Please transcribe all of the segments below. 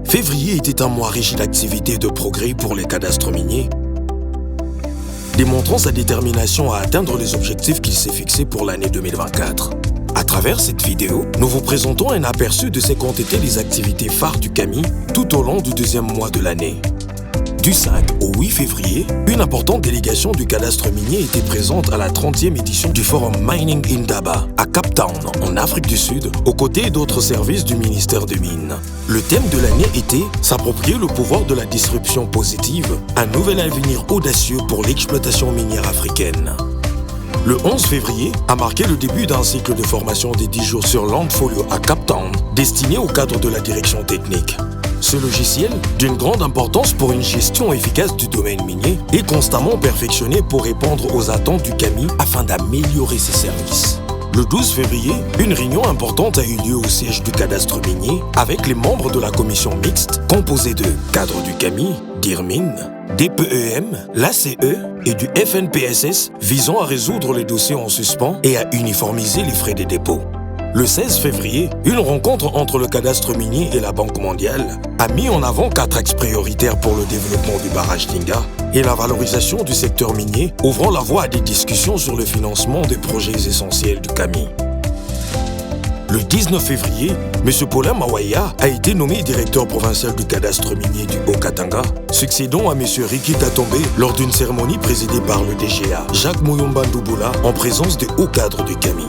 Février était un mois riche d'activités et de progrès pour les cadastres miniers, démontrant sa détermination à atteindre les objectifs qu'il s'est fixés pour l'année 2024. À travers cette vidéo, nous vous présentons un aperçu de ce qu'ont été les activités phares du CAMI tout au long du deuxième mois de l'année. Du 5 au 8 février, une importante délégation du cadastre minier était présente à la 30e édition du forum Mining Indaba à Cape Town, en Afrique du Sud, aux côtés d'autres services du ministère des Mines. Le thème de l'année était « S'approprier le pouvoir de la disruption positive, un nouvel avenir audacieux pour l'exploitation minière africaine ». Le 11 février a marqué le début d'un cycle de formation des 10 jours sur Landfolio à Cape Town, destiné au cadre de la direction technique. Ce logiciel, d'une grande importance pour une gestion efficace du domaine minier, est constamment perfectionné pour répondre aux attentes du CAMI afin d'améliorer ses services. Le 12 février, une réunion importante a eu lieu au siège du cadastre minier avec les membres de la commission mixte composée de cadres du CAMI, d'IRMIN, DPEM, l'ACE et du FNPSS visant à résoudre les dossiers en suspens et à uniformiser les frais des dépôts. Le 16 février, une rencontre entre le cadastre minier et la Banque mondiale a mis en avant 4 axes prioritaires pour le développement du barrage Tinga et la valorisation du secteur minier, ouvrant la voie à des discussions sur le financement des projets essentiels du CAMI. Le 19 février, M. Paulin Mawaya a été nommé directeur provincial du cadastre minier du Haut-Katanga, succédant à M. Ricky Katombe lors d'une cérémonie présidée par le DGA, Jacques Muyumba Ndouboula, en présence des hauts cadres du CAMI.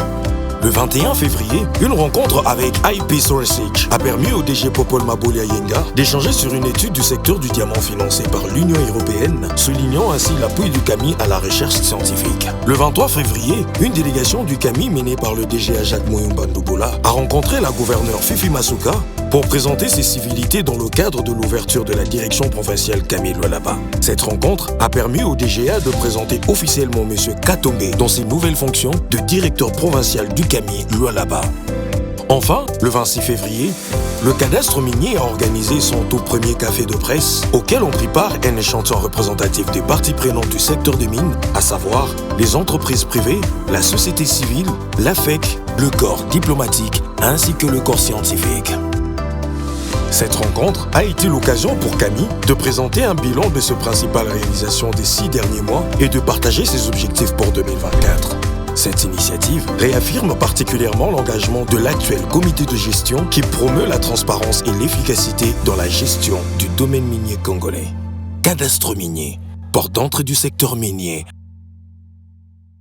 Le 21 février, une rencontre avec IP Research a permis au DG Popol Mabolia Yenga d'échanger sur une étude du secteur du diamant financée par l'Union européenne, soulignant ainsi l'appui du CAMI à la recherche scientifique. Le 23 février, une délégation du CAMI menée par le DGA Jacques Muyumba Ndouboula a rencontré la gouverneure Fifi Masuka pour présenter ses civilités dans le cadre de l'ouverture de la direction provinciale CAMI Lualaba. Cette rencontre a permis au DGA de présenter officiellement M. Katombe dans ses nouvelles fonctions de directeur provincial du CAMI Lualaba. Enfin, le 26 février, le cadastre minier a organisé son tout premier café de presse auquel ont pris part un échantillon représentatif des parties prenantes du secteur des mines, à savoir les entreprises privées, la société civile, l'AFEC, le corps diplomatique ainsi que le corps scientifique. Cette rencontre a été l'occasion pour CAMI de présenter un bilan de ses principales réalisations des 6 derniers mois et de partager ses objectifs pour 2024. Cette initiative réaffirme particulièrement l'engagement de l'actuel comité de gestion qui promeut la transparence et l'efficacité dans la gestion du domaine minier congolais. Cadastre minier, porte d'entrée du secteur minier